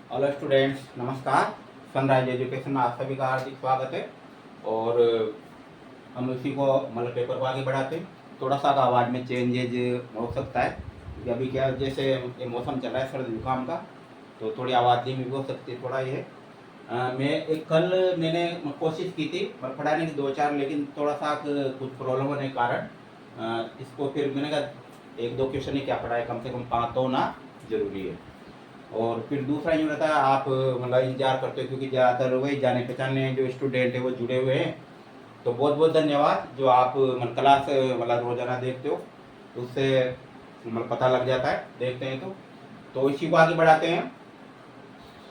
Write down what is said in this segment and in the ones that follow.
Hello students, नमस्कार। Sunrise education में आप सभी का हार्दिक स्वागत है। और हम इसी को मतलब पेपर को आगे बढ़ाते हैं। थोड़ा सा आवाज़ में चेंजेज हो सकता है क्योंकि अभी क्या जैसे ये मौसम चल रहा है सर्दी जुकाम का, तो थोड़ी आवाज़ धीमी भी हो सकती है। थोड़ा ये मैं एक कल मैंने कोशिश की थी पर पढ़ाने की दो चार, लेकिन थोड़ा सा कुछ प्रॉब्लम होने के कारण इसको फिर मैंने कहा एक दो क्वेश्चन ही क्या पढ़ाए, कम से कम 5 तो ना जरूरी है। और फिर दूसरा यूँ रहता है आप मतलब इंतजार करते हो क्योंकि ज़्यादातर वही जाने पहचाने जो स्टूडेंट है वो जुड़े हुए हैं। तो बहुत बहुत धन्यवाद जो आप मतलब क्लास मतलब रोजाना देखते हो, तो उससे मतलब पता लग जाता है देखते हैं। तो इसी को आगे बढ़ाते हैं।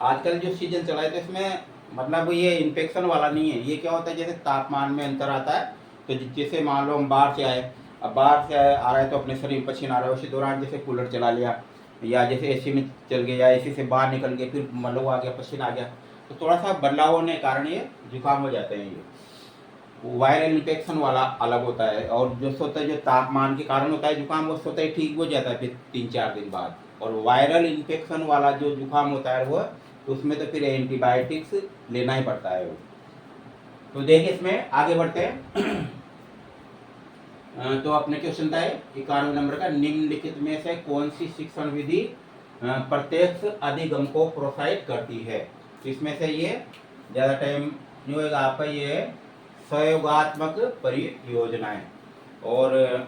आजकल जो सीजन चला है तो इसमें मतलब ये इन्फेक्शन वाला नहीं है। ये क्या होता है जैसे तापमान में अंतर आता है, तो जैसे मान लो हम बाहर से आए, अब बाहर से आ रहा है तो अपने शरीर में पसीना आ रहा है, उसी दौरान जैसे कूलर चला लिया या जैसे एसी में चल गए या एसी से बाहर निकल गए, फिर मतलब आ गया पसीना आ गया, तो थोड़ा सा बदलाव होने के कारण ये जुकाम हो जाते हैं। ये वायरल इन्फेक्शन वाला अलग होता है, और जो होता है जो तापमान के कारण होता है जुकाम, वो होता है ठीक हो जाता है फिर 3-4 दिन बाद। और वायरल इन्फेक्शन वाला जो जुकाम होता है वो उसमें तो फिर एंटीबायोटिक्स लेना ही पड़ता है वो। तो देखिए इसमें आगे बढ़ते हैं। तो अपने क्वेश्चन था 91 नंबर का, निम्नलिखित में से कौन सी शिक्षण विधि प्रत्यक्ष अधिगम को प्रोत्साहित करती है। तो इसमें से ये ज़्यादा टाइम नहीं होगा आपका, ये सहयोगात्मक परियोजनाएं। और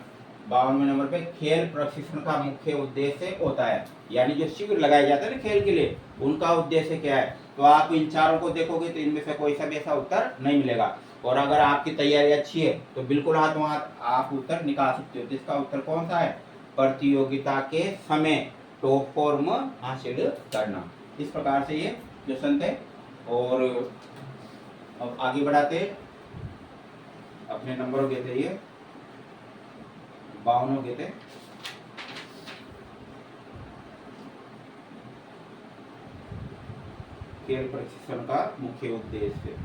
52वें नंबर पे खेल प्रशिक्षण का मुख्य उद्देश्य होता है, यानी जो शिविर लगाए जाते हैं ना खेल के लिए, उनका उद्देश्य क्या है। तो आप इन चारों को देखोगे तो इनमें से कोई सा भी ऐसा उत्तर नहीं मिलेगा। और अगर आपकी तैयारी अच्छी है तो बिल्कुल हाथ वहां आप उत्तर निकाल सकते हो। जिसका उत्तर कौन सा है, प्रतियोगिता के समय टॉप फॉर्म हासिल करना। इस प्रकार से ये क्वेश्चन थे। और अब आगे बढ़ाते अपने नंबर हो गए थे, ये 52 हो गए थे। खेल प्रशिक्षण का मुख्य उद्देश्य।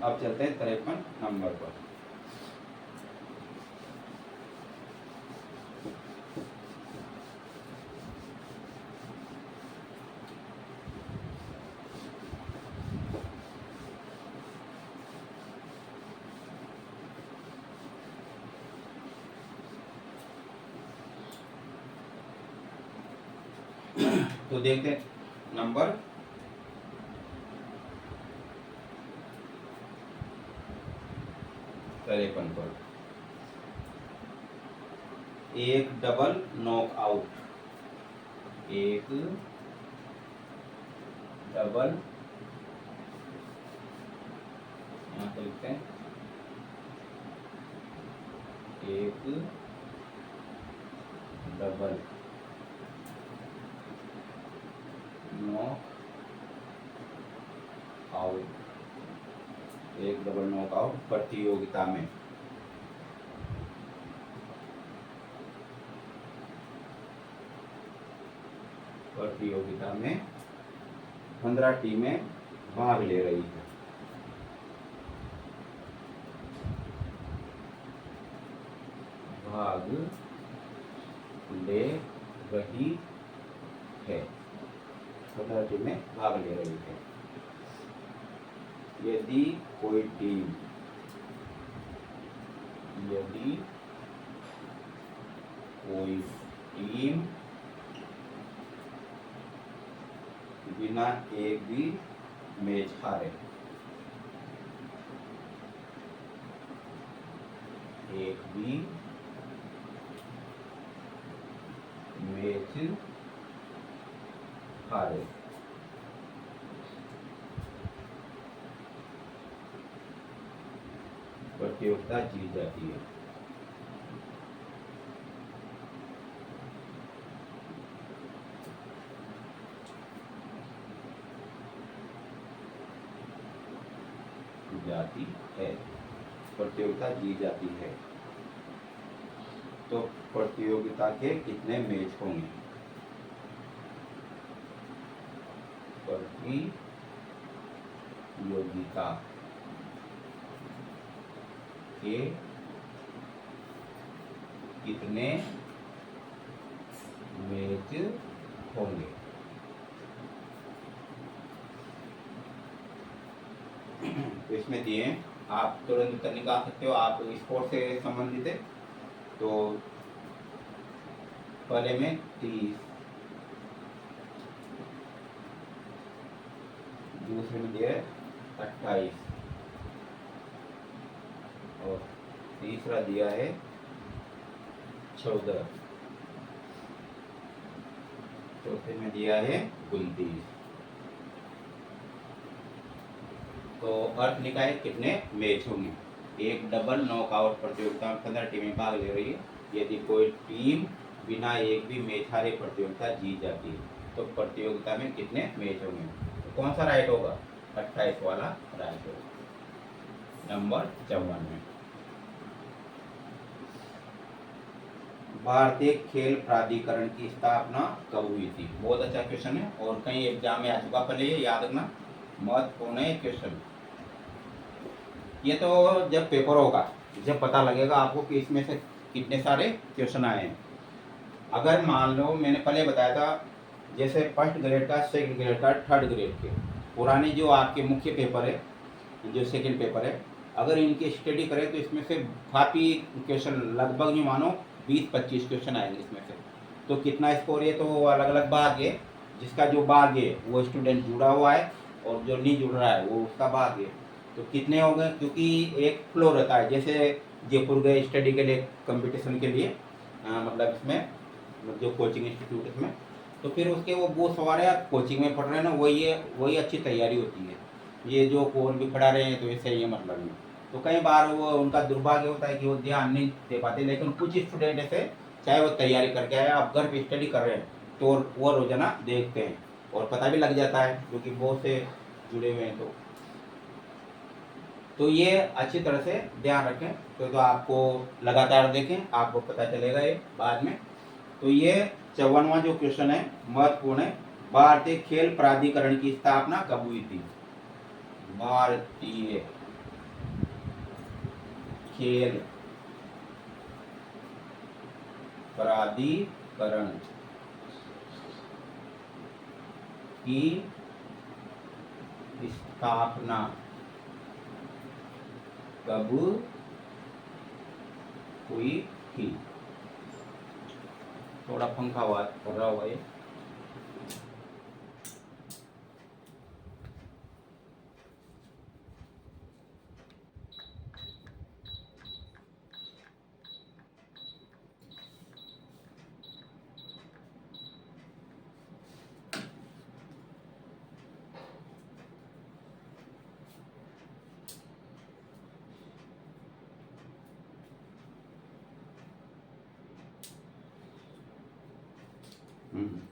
अब चलते हैं 53 नंबर पर। तो देखते हैं नंबर 53 पर, एक डबल नॉकआउट, एक डबल, यहाँ पे लिखते हैं एक डबल नॉक आउट, एक डबल नॉकआउट प्रतियोगिता में। प्रतियोगिता में 15 टीमें भाग ले रही है। भाग ले रही है, 15 टीमें भाग ले रही है। यदि कोई टीम, यदि कोई टीम बिना एक भी मैच हारे, एक भी मैच हारे, प्रतियोगिता जीत जाती है। जाती है, प्रतियोगिता जीत जाती है। तो प्रतियोगिता के कितने मैच होंगे, प्रतियोगिता के कितने मैच होंगे। इसमें दिए हैं, आप तुरंत उत्तर निकाल सकते हो। आप स्पोर्ट से संबंधित है तो पहले में 30, दूसरे में दिया है 28 और तीसरा दिया है 14, चौथे में दिया है 29। तो अर्थ लिखा है कितने मैच होंगे। एक डबल नॉकआउट प्रतियोगिता में 15 टीमें भाग ले रही है। यदि कोई टीम बिना एक भी मैच हारे प्रतियोगिता जीत जाती है तो प्रतियोगिता में कितने मैच होंगे। तो कौन सा राइट होगा, 28 वाला राइट होगा। नंबर 54 में भारतीय खेल प्राधिकरण की स्थापना कब हुई थी। बहुत अच्छा क्वेश्चन है और कहीं एग्जाम में आ चुका, पहले ये याद रखना, महत्वपूर्ण है क्वेश्चन। ये तो जब पेपर होगा जब पता लगेगा आपको कि इसमें से कितने सारे क्वेश्चन आए हैं। अगर मान लो मैंने पहले बताया था, जैसे फर्स्ट ग्रेड का, सेकंड ग्रेड का, थर्ड ग्रेड के पुराने जो आपके मुख्य पेपर है, जो सेकंड पेपर है, अगर इनकी स्टडी करें तो इसमें से काफ़ी क्वेश्चन, लगभग नहीं मानो 20-25 क्वेश्चन आएंगे इसमें से। तो कितना स्कोर है तो अलग अलग भाग है, जिसका जो भाग है वो स्टूडेंट जुड़ा हुआ है और जो नहीं जुड़ रहा है वो उसका भाग है। तो कितने हो गए, क्योंकि एक फ्लो रहता है। जैसे जयपुर गए स्टडी के लिए, कंपटीशन के लिए, मतलब इसमें जो कोचिंग इंस्टीट्यूट इसमें, तो फिर उसके वो सवार है कोचिंग में पढ़ रहे हैं ना, वही अच्छी तैयारी होती है। ये जो कोर भी पढ़ा रहे हैं तो इससे ये मतलब नहीं। तो कई बार वो उनका दुर्भाग्य होता है कि वो ध्यान नहीं दे पाते, लेकिन कुछ स्टूडेंट ऐसे, चाहे वो तैयारी करके आए, आप घर पे स्टडी कर रहे हैं तो वो रोजाना देखते हैं और पता भी लग जाता है, क्योंकि बहुत से जुड़े हुए हैं। तो ये अच्छी तरह से ध्यान रखें, तो आपको लगातार देखें, आपको पता चलेगा ये बाद में। तो ये 54वां जो क्वेश्चन है महत्वपूर्ण है। भारतीय खेल प्राधिकरण की स्थापना कब हुई थी। भारतीय खेल प्राधिकरण की स्थापना कब हुई थी। थोड़ा पंखा आवाज कर रहा हुआ है।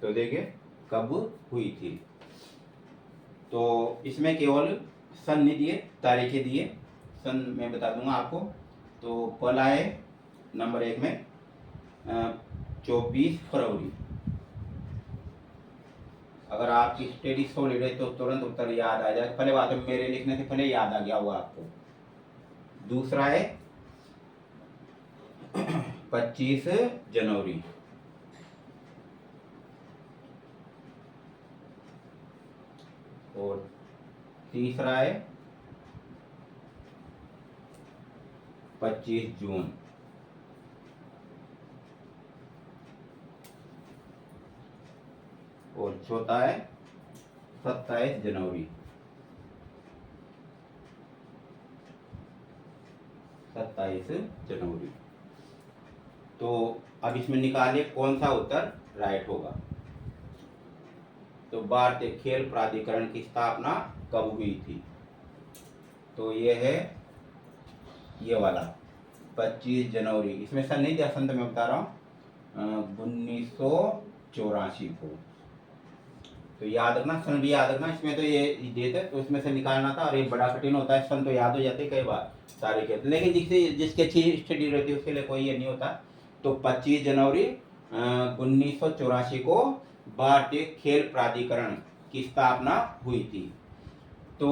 तो देखिए कब हुई थी, तो इसमें केवल सन नहीं दिए, तारीखें दिए। सन मैं बता दूंगा आपको। तो पहला है नंबर 1 में 24 फरवरी। अगर आपकी स्टडी सॉलिड है तो तुरंत उत्तर याद आ जाए, पहले बात है मेरे लिखने से पहले याद आ गया होगा आपको। दूसरा है 25 जनवरी। और तीसरा है 25 जून। और चौथा है 27 जनवरी। 27 जनवरी। तो अब इसमें निकालिए कौन सा उत्तर राइट होगा। तो भारतीय खेल प्राधिकरण की स्थापना कब हुई थी। तो ये है ये वाला 25 जनवरी। इसमें सन नहीं दिया, सन तो मैं बता रहा हूँ 1984 को। तो याद रखना, सन भी याद रखना। इसमें तो ये डेट है तो इसमें से निकालना था, और ये बड़ा कठिन होता है। सन तो याद हो जाते कई बार तारीखें, लेकिन जिसकी अच्छी स्टडी रहती है उसके लिए कोई ये नहीं होता। तो 25 जनवरी 1984 को भारतीय खेल प्राधिकरण की स्थापना हुई थी। तो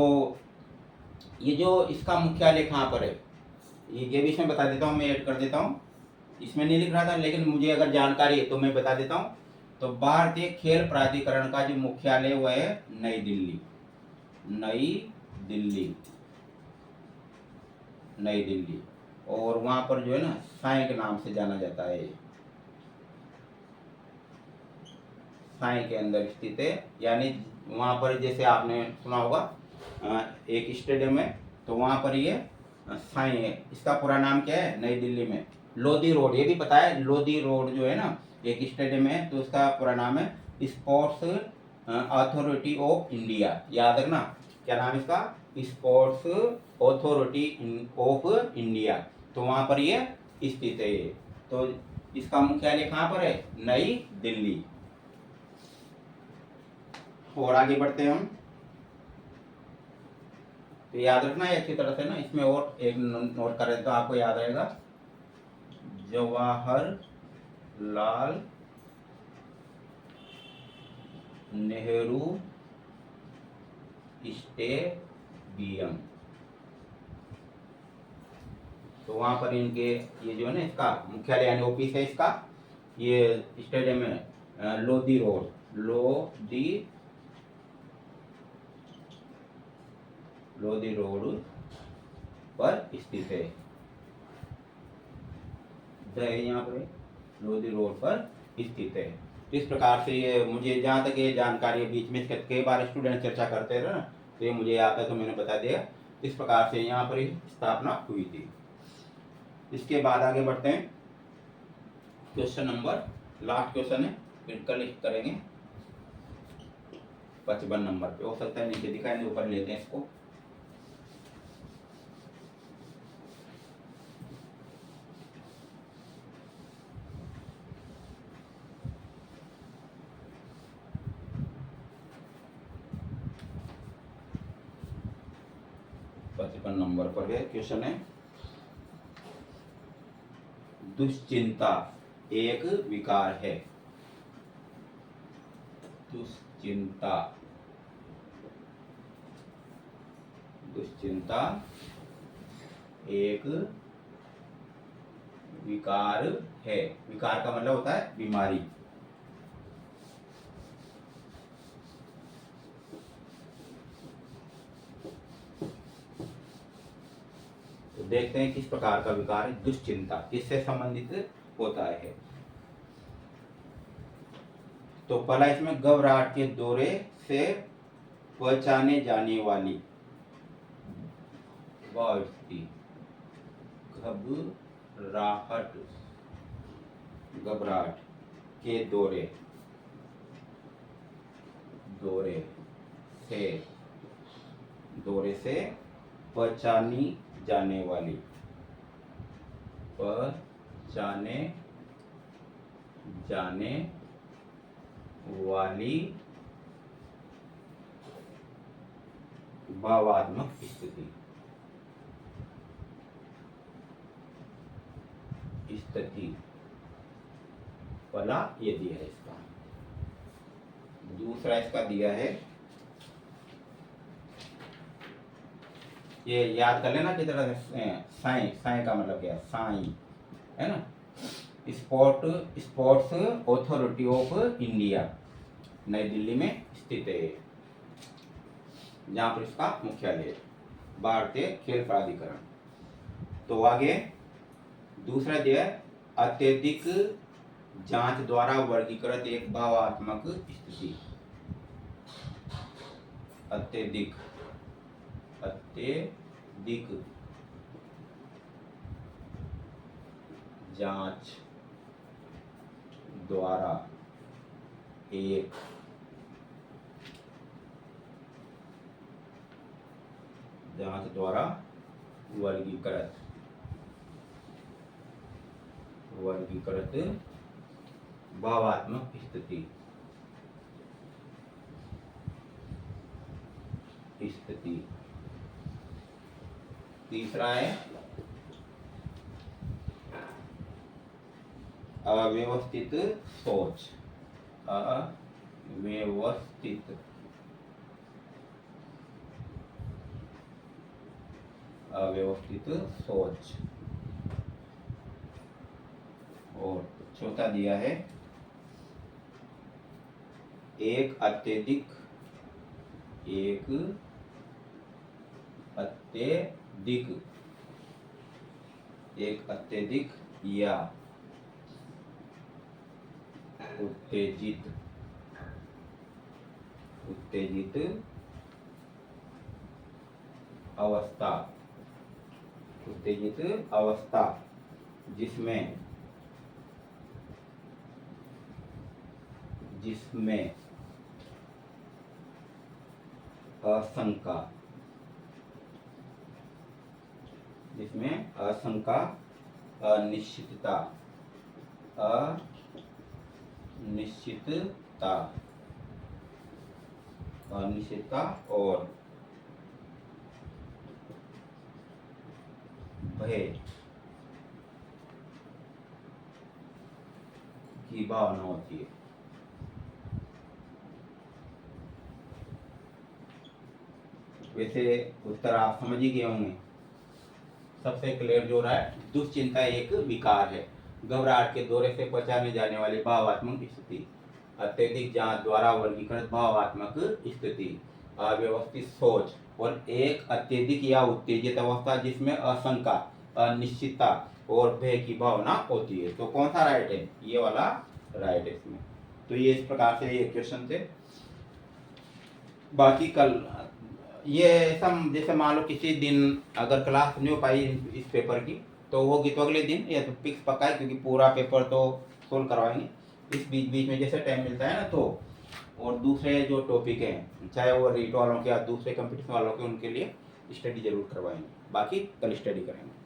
ये जो इसका मुख्यालय कहाँ पर है, ये भी इसमें बता देता हूँ, मैं ऐड कर देता हूँ। इसमें नहीं लिख रहा था लेकिन मुझे अगर जानकारी है तो मैं बता देता हूँ। तो भारतीय खेल प्राधिकरण का जो मुख्यालय वो है नई दिल्ली। नई दिल्ली। नई दिल्ली। और वहाँ पर जो है ना साई के नाम से जाना जाता है। साई के अंदर स्थित है, यानी वहाँ पर जैसे आपने सुना होगा एक स्टेडियम है, तो वहाँ पर ये साई है। इसका पूरा नाम क्या है नई दिल्ली में? लोधी रोड। ये भी पता है लोधी रोड जो है ना एक स्टेडियम है, तो उसका पूरा नाम है स्पोर्ट्स अथॉरिटी ऑफ इंडिया। याद रखना क्या नाम है इसका? Sports authority of India. तो वहाँ पर ये स्थित है। तो इसका मुख्यालय कहाँ पर है? नई दिल्ली। और आगे बढ़ते हैं हम। तो याद रखना है अच्छी तरह से ना, इसमें और एक नोट कर रहे तो आपको याद रहेगा। जवाहरलाल नेहरू स्टेडियम। तो वहां पर इनके ये जो है ना इसका मुख्यालय यानी ऑफिस है इसका, ये स्टेडियम है लोधी रोड। लोधी रोड पर स्थित है। यहाँ पर लोधी रोड पर स्थित है। इस प्रकार से ये मुझे जहाँ तक ये जानकारी बीच में कई बार स्टूडेंट चर्चा करते रहे ना, तो ये मुझे आता है तो मैंने बता दिया। इस प्रकार से यहाँ पर स्थापना हुई थी। इसके बाद आगे बढ़ते हैं। क्वेश्चन नंबर लास्ट क्वेश्चन है, फिर कल करेंगे 55 नंबर पे। हो सकता है नीचे दिखाएंगे, ऊपर लेते हैं इसको। नंबर पर है क्वेश्चन है, दुश्चिंता एक विकार है। दुश्चिंता एक विकार है। विकार का मतलब होता है बीमारी। तो देखते हैं किस प्रकार का विकार है दुश्चिंता, किससे संबंधित होता है। तो पहला इसमें घबराहट के दौरे से पहचाने जाने वाली घबराहट के दौरे से पहचानी जाने वाली भावात्मक स्थिति पहला ये दिया है इसका। दूसरा इसका दिया है, ये याद कर लेना किस तरह से। साई का मतलब क्या है? साई है ना, स्पोर्ट्स अथॉरिटी ऑफ इंडिया नई दिल्ली में स्थित है, जहां पर इसका मुख्यालय है, भारतीय खेल प्राधिकरण। तो आगे दूसरा दिया है, अत्यधिक जांच द्वारा वर्गीकृत एक भावात्मक स्थिति। अत्यधिक जांच द्वारा एक वर्गीकृत भावात्मक स्थिति। तीसरा है अव्यवस्थित सोच। अव्यवस्थित सोच। और चौथा दिया है, एक अत्यधिक एक अत्यधिक या उत्तेजित अवस्था, जिसमें आशंका, अनिश्चितता और भय की भावना होती है। वैसे उत्तर आप समझ ही गए होंगे। सबसे क्लियर जो रहा है, दुश्चिंता एक विकार है, घबराहट के दौरे से पहचाने जाने वाली भावात्मक स्थिति, अत्यधिक जांच द्वारा वर्गीकृत भावात्मक स्थिति, अव्यवस्थित सोच और एक अत्यधिक या उत्तेजित अवस्था जिसमें आशंका, अनिश्चितता और भय की भावना होती है। तो कौन सा राइट है? ये वाला राइट है इसमें। तो ये इस प्रकार से ये क्वेश्चन थे। बाकी कल ये सब, जैसे मान लो किसी दिन अगर क्लास नहीं हो पाई इस पेपर की, तो होगी तो अगले दिन, या तो फिक्स पक्का है, क्योंकि पूरा पेपर तो सोल्व करवाएंगे। इस बीच में जैसे टाइम मिलता है ना, तो और दूसरे जो टॉपिक हैं, चाहे वो रीट वालों के या दूसरे कंपटीशन वालों के, उनके लिए स्टडी जरूर करवाएंगे। बाकी कल स्टडी करेंगे।